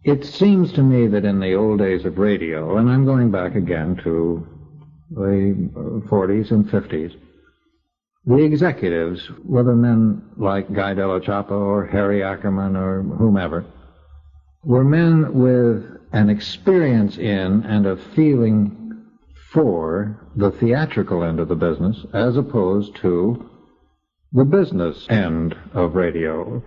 It seems to me that in the old days of radio, and I'm going back again to the 40s and 50s, the executives, whether men like Guy Della Chappa or Harry Ackerman or whomever, were men with an experience in and a feeling for the theatrical end of the business as opposed to the business end of radio.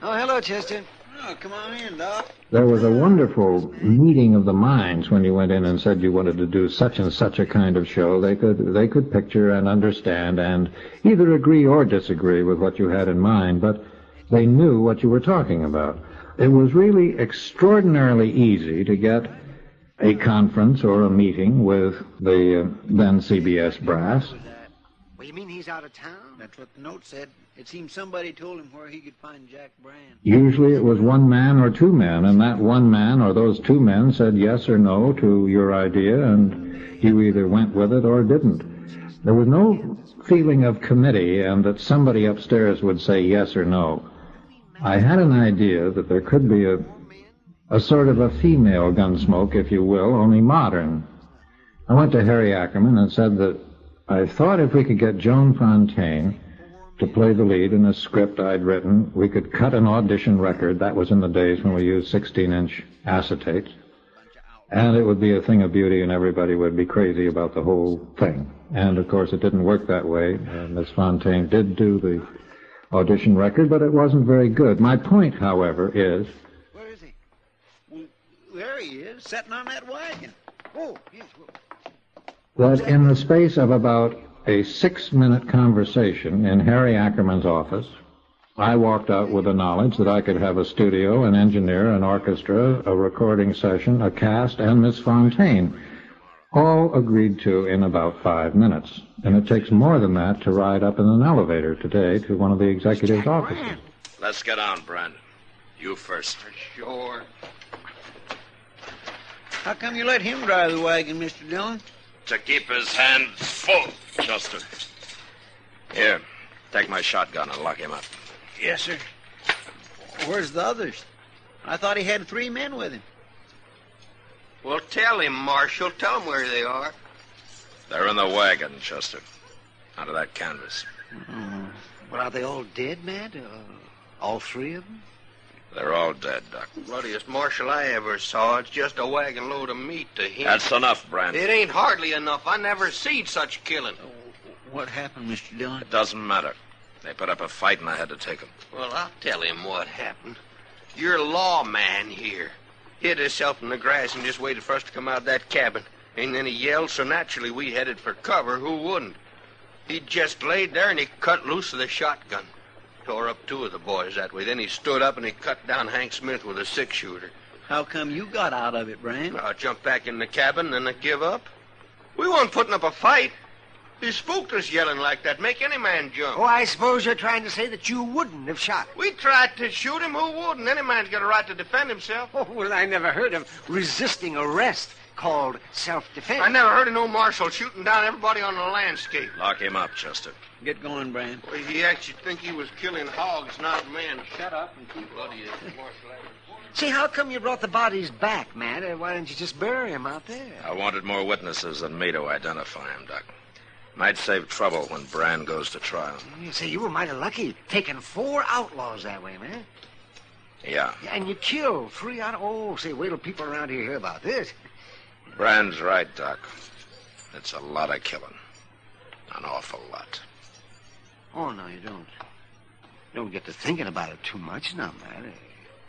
Oh, hello, Chester. Oh, come on in, Doc. There was a wonderful meeting of the minds when you went in and said you wanted to do such and such a kind of show. They could picture and understand and either agree or disagree with what you had in mind, but they knew what you were talking about. It was really extraordinarily easy to get a conference or a meeting with the then CBS brass. Well, you mean he's out of town? That's what the note said. It seemed somebody told him where he could find Jack Brand. Usually it was one man or two men, and that one man or those two men said yes or no to your idea, and you either went with it or didn't. There was no feeling of committee and that somebody upstairs would say yes or no. I had an idea that there could be a sort of a female Gunsmoke, if you will, only modern. I went to Harry Ackerman and said that I thought if we could get Joan Fontaine to play the lead in a script I'd written, we could cut an audition record. That was in the days when we used 16-inch acetates. And it would be a thing of beauty and everybody would be crazy about the whole thing. And, of course, it didn't work that way. Miss Fontaine did do the audition record, but it wasn't very good. My point, however, is... Where is he? Well, there he is, sitting on that wagon. Oh, yes. That in the space of about a 6-minute conversation in Harry Ackerman's office, I walked out with the knowledge that I could have a studio, an engineer, an orchestra, a recording session, a cast, and Miss Fontaine, all agreed to in about 5 minutes. And it takes more than that to ride up in an elevator today to one of the executive's offices. Let's get on, Brandon. You first. Sure. How come you let him drive the wagon, Mr. Dillon? To keep his hands full, Chester. Here, take my shotgun and lock him up. Yes, sir. Where's the others? I thought he had 3 men with him. Well, tell him, Marshal. Tell him where they are. They're in the wagon, Chester. Under that canvas. Well, are they all dead, man? All 3 of them? They're all dead, Doc. Bloodiest marshal I ever saw. It's just a wagon load of meat to him. That's enough, Brandon. It ain't hardly enough. I never seen such killing. What happened, Mr. Dillon? It doesn't matter. They put up a fight and I had to take them. Well, I'll tell him what happened. Your lawman here hid himself in the grass and just waited for us to come out of that cabin. And then he yelled, so naturally we headed for cover. Who wouldn't? He just laid there and he cut loose of the shotgun. Tore up 2 of the boys that way. Then he stood up and he cut down Hank Smith with a 6-shooter. How come you got out of it, Brand? I jumped back in the cabin and I give up. We weren't putting up a fight. He spooked us yelling like that. Make any man jump. Oh, I suppose you're trying to say that you wouldn't have shot him. We tried to shoot him. Who wouldn't? Any man's got a right to defend himself. Oh, well, I never heard of resisting arrest called self-defense. I never heard of no marshal shooting down everybody on the landscape. Lock him up, Chester. Get going, Brand. Well, he actually think he was killing hogs, not men. Shut up and keep bloody as marshal. See, how come you brought the bodies back, man? Why didn't you just bury them out there? I wanted more witnesses than me to identify him, Doc. Might save trouble when Brand goes to trial. You say you were mighty lucky, taking 4 outlaws that way, man. Yeah. And you killed 3 out of... Oh, say, wait till people around here hear about this. Brand's right, Doc. It's a lot of killing. An awful lot. Oh, no, you don't. Don't get to thinking about it too much now, man.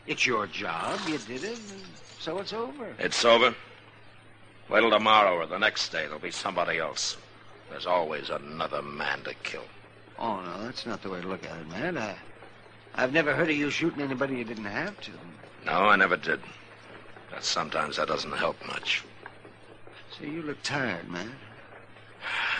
It's your job. You did it, and so it's over. It's over? Wait till tomorrow or the next day. There'll be somebody else. There's always another man to kill. Oh, no, that's not the way to look at it, man. I've never heard of you shooting anybody you didn't have to. No, I never did. But sometimes that doesn't help much. See, you look tired, man.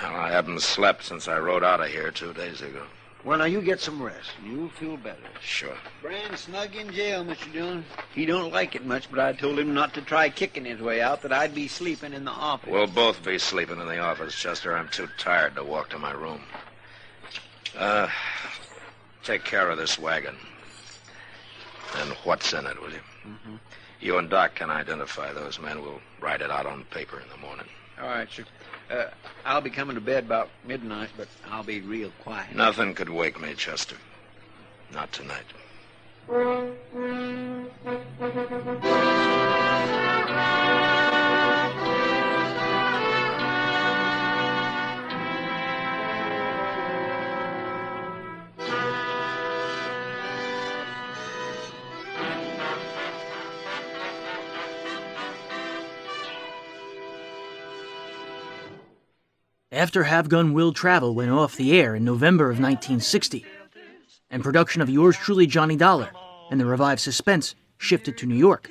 Well, I haven't slept since I rode out of here 2 days ago. Well, now you get some rest, and you'll feel better. Sure. Brand's snug in jail, Mr. Dillon. He don't like it much, but I told him not to try kicking his way out, that I'd be sleeping in the office. We'll both be sleeping in the office, Chester. I'm too tired to walk to my room. Take care of this wagon. And what's in it, will you? Mm-hmm. You and Doc can identify those men. We'll write it out on paper in the morning. All right, sir. I'll be coming to bed about midnight, but I'll be real quiet. Nothing could wake me, Chester. Not tonight. After Have Gun Will Travel went off the air in November of 1960, and production of Yours Truly Johnny Dollar and the revived Suspense shifted to New York,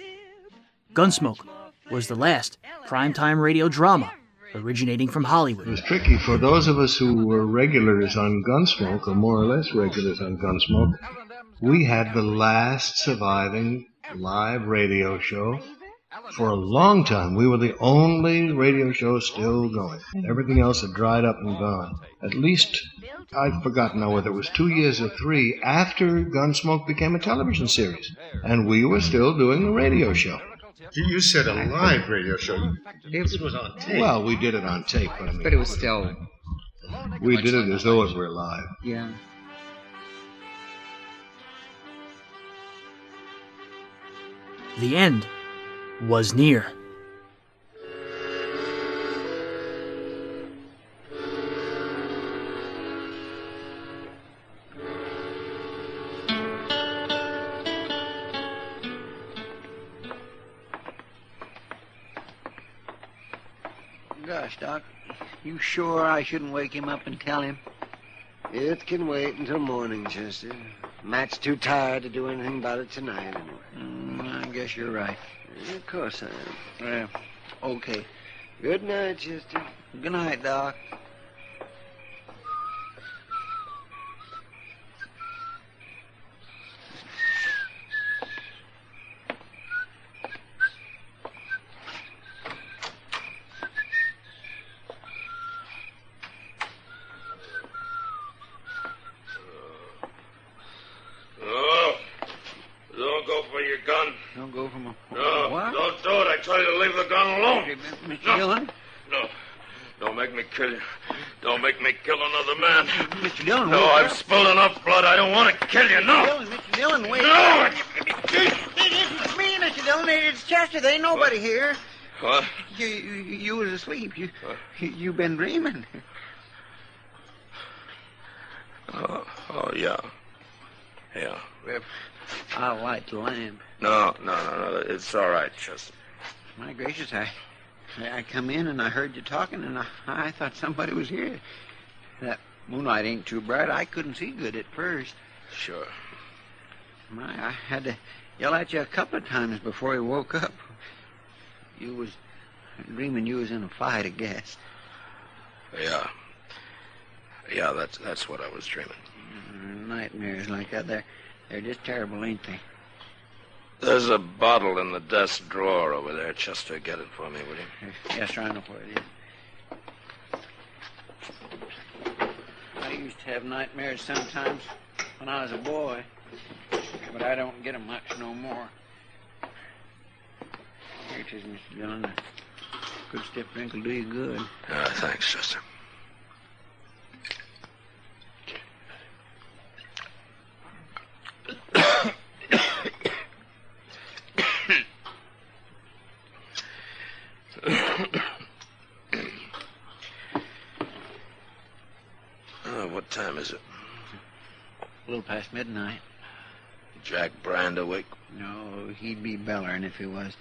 Gunsmoke was the last primetime radio drama originating from Hollywood. It was tricky for those of us who were regulars on Gunsmoke, or more or less regulars on Gunsmoke. We had the last surviving live radio show. For a long time, we were the only radio show still going. Everything else had dried up and gone. At least, I've forgotten now whether it was 2 years or 3 after Gunsmoke became a television series. And we were still doing the radio show. You said a live radio show. It was on tape. Well, we did it on tape, but I mean... But it was still... We did it as though it were live. Yeah. The end was near. Gosh, Doc, you sure I shouldn't wake him up and tell him? It can wait until morning, Chester. Matt's too tired to do anything about it tonight, anyway. I guess you're right. Of course I am. Okay. Good night, Chester. Good night, Doc. Don't go from a... No, what? don't do it. I tell you to leave the gun alone. Hey, Mr. Dillon? No. Don't make me kill you. Don't make me kill another man. Mr. Dillon, No, I've spilled enough blood. I don't want to kill you. No. Mr. Dillon, wait. No. It isn't me, Mr. Dillon. It's Chester. There ain't nobody here. What? You was asleep. You've been dreaming. Oh, yeah. Yeah. I'll light the lamp. No. It's all right, Chester. My gracious, I come in and I heard you talking, and I thought somebody was here. That moonlight ain't too bright. I couldn't see good at first. Sure. I had to yell at you a couple of times before you woke up. You was dreaming you was in a fight, I guess. Yeah. Yeah, that's what I was dreaming. Nightmares like that, they're just terrible, ain't they? There's a bottle in the desk drawer over there. Chester, get it for me, will you? Yes, sir, I know where it is. I used to have nightmares sometimes when I was a boy, but I don't get them much no more. Here it is, Mr. Dillon. A good stiff drink will do you good. Thanks, Chester. What time is it? A little past midnight. Jack Brand awake? No, he'd be bellering if he was.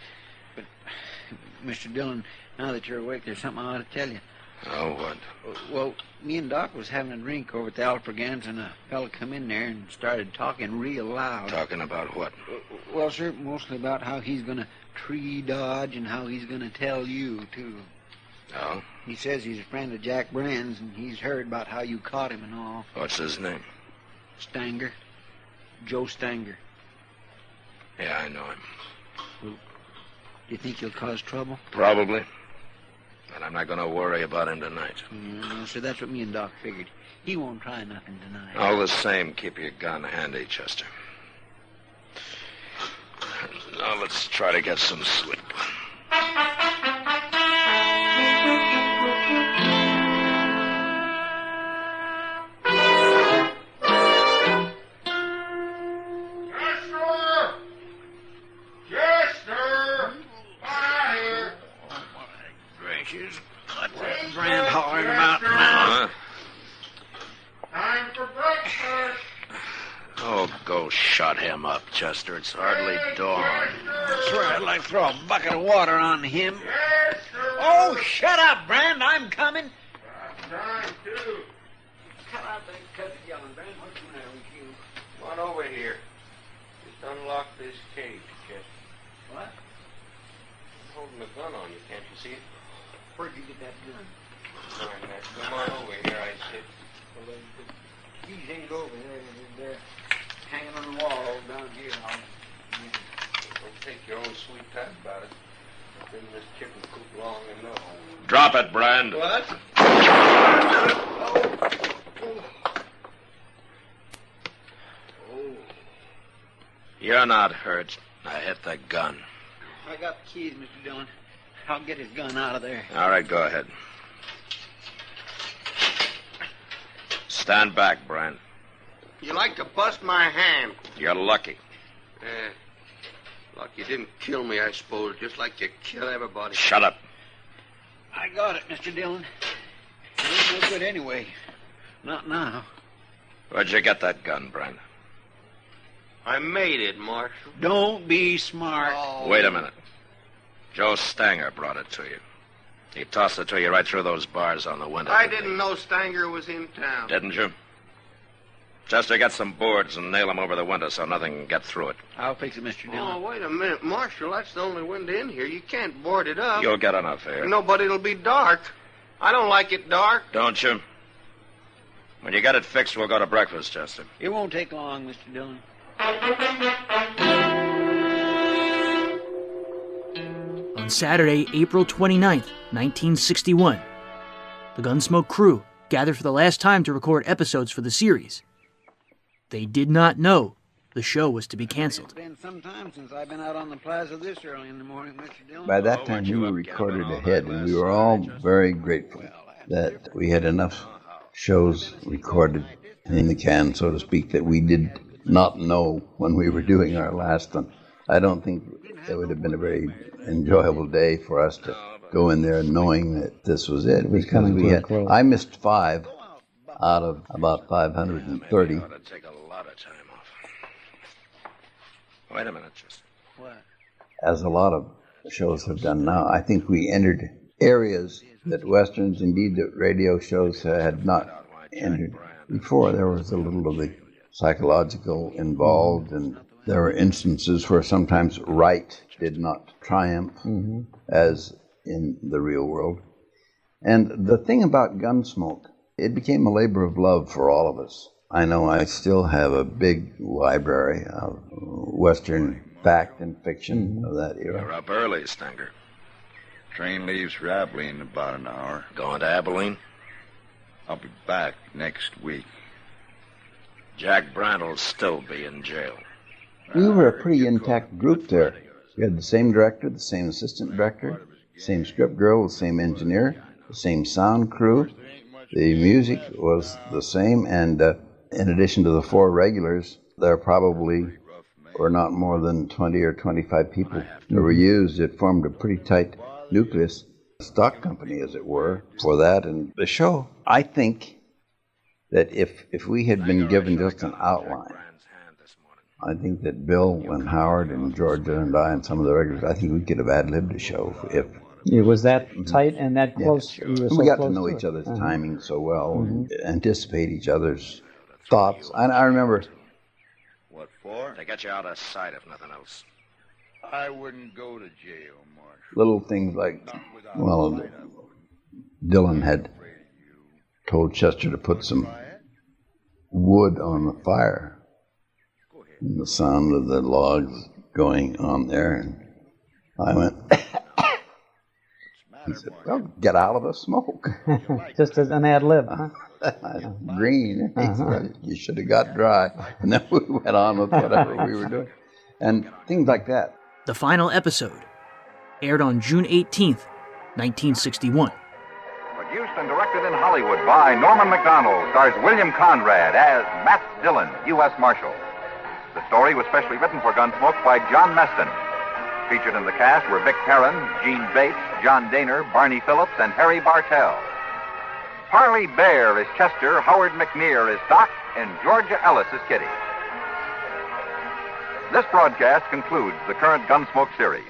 But, Mr. Dillon, now that you're awake, there's something I ought to tell you. Oh, what? Well, me and Doc was having a drink over at the Alfregans, and a fella come in there and started talking real loud. Talking about what? Well, sir, mostly about how he's going to tree dodge and how he's going to tell you, too. Oh? He says he's a friend of Jack Brand's, and he's heard about how you caught him and all. What's his name? Stanger. Joe Stanger. Yeah, I know him. Well, do you think he'll cause trouble? Probably. But I'm not going to worry about him tonight. Yeah, so that's what me and Doc figured. He won't try nothing tonight. All the same, keep your gun handy, Chester. Now let's try to get some sleep. What's that Brand hollering about now? Time for breakfast. Oh, go shut him up, Chester. It's hardly dawn. I swear I'd like to throw a bucket of water on him. Yes, sir. Oh, shut up, Brand. I'm coming. Time too. Cut out that cut yelling, Brand. What's the matter with you? Come on over here. Just unlock this cage, Chester. What? I'm holding a gun on you. Can't you see it? Where'd you get that gun? All right, now, come on over here, I said. Well, the keys ain't over there. They're hanging on the wall down here. Don't take your own sweet time about it. I've been in this chicken coop long enough. Drop it, Brand. What? You're not hurt. I hit the gun. I got the keys, Mr. Dillon. I'll get his gun out of there. All right, go ahead. Stand back, Brand. You like to bust my hand. You're lucky. Luck you didn't kill me, I suppose, just like you kill everybody. Shut up. I got it, Mr. Dillon. It ain't no good anyway. Not now. Where'd you get that gun, Brand? I made it, Marshal. Don't be smart. Wait a minute. Joe Stanger brought it to you. He tossed it to you right through those bars on the window. I didn't know Stanger was in town. Didn't you? Chester, get some boards and nail them over the window so nothing can get through it. I'll fix it, Mr. Oh, Dillon. wait a minute, Marshal. That's the only window in here. You can't board it up. You'll get enough here. Nobody'll be dark. I don't like it dark. Don't you? When you get it fixed, we'll go to breakfast, Chester. It won't take long, Mr. Dillon. On Saturday, April 29th, 1961, the Gunsmoke crew gathered for the last time to record episodes for the series. They did not know the show was to be canceled. It's been some time since I've been out on the plaza this early in the morning, Mr. Dillon. By that time, we were recorded ahead, and we were all very grateful that we had enough shows recorded in the can, so to speak, that we did not know when we were doing our last one. I don't think it would have been a very enjoyable day for us to go in there knowing that this was it. Because we had, I missed 5 out of about 530. Ought to take a lot of time off. Wait a minute, Chester. What? As a lot of shows have done now. I think we entered areas that Westerns, indeed the radio shows, had not entered. Before, there was a little of the psychological involved, and there were instances where sometimes right did not triumph, as in the real world. And the thing about Gunsmoke, it became a labor of love for all of us. I know I still have a big library of Western fact and fiction of that era. You're up early, Stanger. Train leaves for Abilene in about an hour. Going to Abilene? I'll be back next week. Jack Brand will still be in jail. We were a pretty intact group there. We had the same director, the same assistant director, the same script girl, the same engineer, the same sound crew. The music was the same, and in addition to the 4 regulars, there probably were not more than 20 or 25 people that were used. It formed a pretty tight nucleus, stock company, as it were, for that. And the show, I think that if we had been given just an outline, I think that Bill and Howard and Georgia and I and some of the regulars, I think we could have ad-libbed a show if... It was that tight and that close. Yeah. You were so we got close to know to each it. other's timing so well and anticipate each other's thoughts. I remember... What for? They get you out of sight, if nothing else. I wouldn't go to jail, Marshal. little things like, well, Dylan had told Chester to put some wood on the fire. And the sound of the logs going on there, and I went, he said, well, get out of the smoke. Just as an ad lib, huh? Green. He said, you should have got dry. And then we went on with whatever we were doing. And things like that. The final episode aired on June 18th, 1961. Produced and directed in Hollywood by Norman Macdonald, stars William Conrad as Matt Dillon, U.S. Marshal. The story was specially written for Gunsmoke by John Meston. Featured in the cast were Vic Perrin, Gene Bates, John Daner, Barney Phillips, and Harry Bartell. Parley Bear is Chester, Howard McNear is Doc, and Georgia Ellis is Kitty. This broadcast concludes the current Gunsmoke series.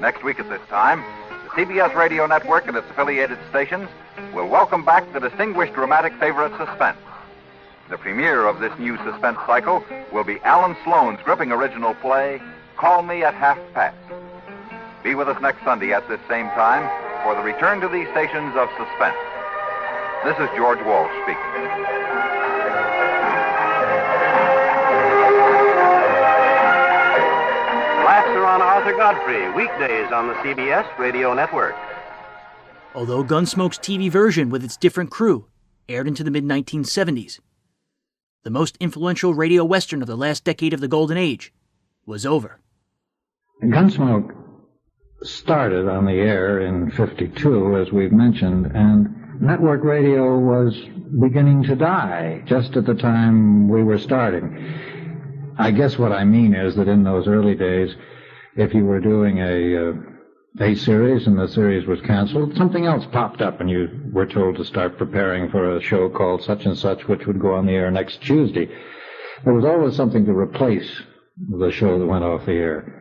Next week at this time, the CBS Radio Network and its affiliated stations will welcome back the distinguished dramatic favorite Suspense. The premiere of this new Suspense cycle will be Alan Sloan's gripping original play, Call Me at Half Past. Be with us next Sunday at this same time for the return to these stations of Suspense. This is George Walsh speaking. Laughs are on Arthur Godfrey, weekdays on the CBS Radio Network. Although Gunsmoke's TV version with its different crew aired into the mid-1970s, the most influential radio western of the last decade of the Golden Age was over. Gunsmoke started on the air in '52, as we've mentioned, and network radio was beginning to die just at the time we were starting. I guess what I mean is that in those early days, if you were doing a series and the series was canceled, something else popped up and you were told to start preparing for a show called such and such, which would go on the air next Tuesday. There was always something to replace the show that went off the air.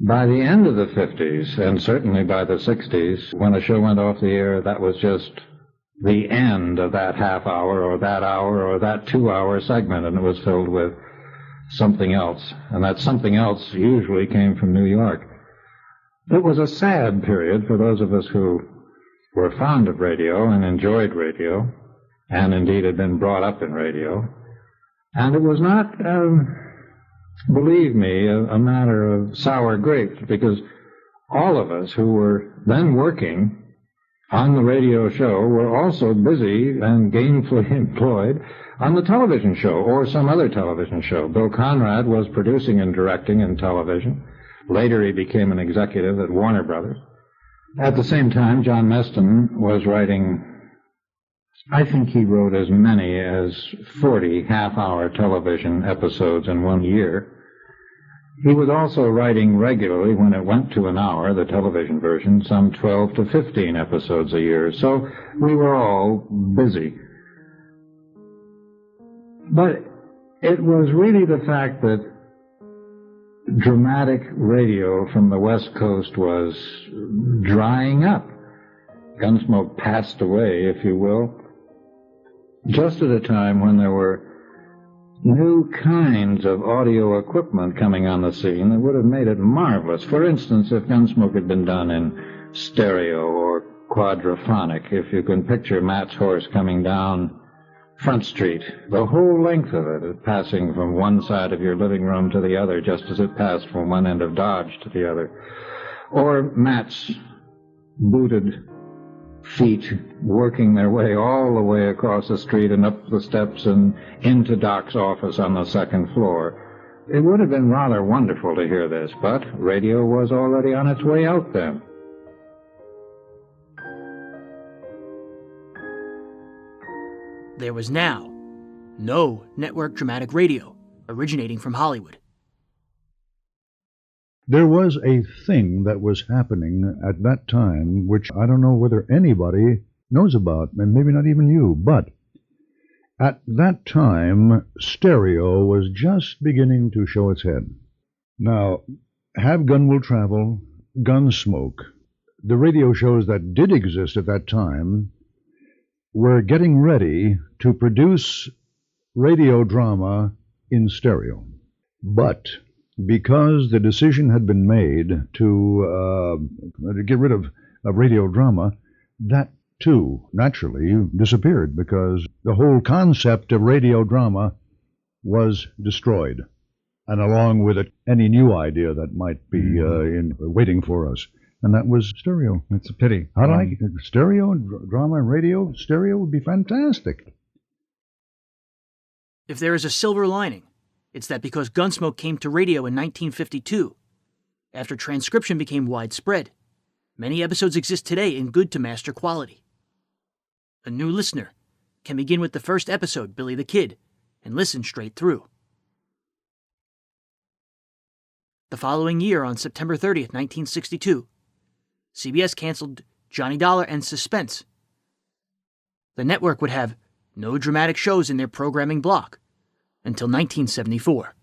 By the end of the 50s, and certainly by the 60s, when a show went off the air, that was just the end of that half hour or that 2-hour segment, and it was filled with something else, and that something else usually came from New York. It was a sad period for those of us who were fond of radio and enjoyed radio, and indeed had been brought up in radio. And it was not, believe me, a matter of sour grapes, because all of us who were then working on the radio show were also busy and gainfully employed on the television show or some other television show. Bill Conrad was producing and directing in television. Later he became an executive at Warner Brothers. At the same time, John Meston was writing, I think he wrote as many as 40 half-hour television episodes in 1 year. He was also writing regularly, when it went to an hour, the television version, some 12 to 15 episodes a year. So we were all busy. But it was really the fact that dramatic radio from the West Coast was drying up. Gunsmoke passed away, if you will, just at a time when there were new kinds of audio equipment coming on the scene that would have made it marvelous. For instance, if Gunsmoke had been done in stereo or quadraphonic, if you can picture Matt's horse coming down Front Street, the whole length of it, passing from one side of your living room to the other, just as it passed from one end of Dodge to the other. Or Matt's booted feet working their way all the way across the street and up the steps and into Doc's office on the second floor. It would have been rather wonderful to hear this, but radio was already on its way out then. There was now no network dramatic radio originating from Hollywood. There was a thing that was happening at that time, which I don't know whether anybody knows about, and maybe not even you, but at that time, stereo was just beginning to show its head. Now, Have Gun Will Travel, Gunsmoke, the radio shows that did exist at that time, were getting ready to produce radio drama in stereo. But because the decision had been made to get rid of radio drama, that too naturally disappeared, because the whole concept of radio drama was destroyed, and along with it, any new idea that might be waiting for us. And that was stereo. It's a pity. I like stereo, drama, and radio. Stereo would be fantastic. If there is a silver lining, it's that because Gunsmoke came to radio in 1952, After transcription became widespread, many episodes exist today in good to master quality. A new listener can begin with the first episode, Billy the Kid, and listen straight through. The following year, on September 30th, 1962, CBS canceled Johnny Dollar and Suspense. The network would have no dramatic shows in their programming block until 1974.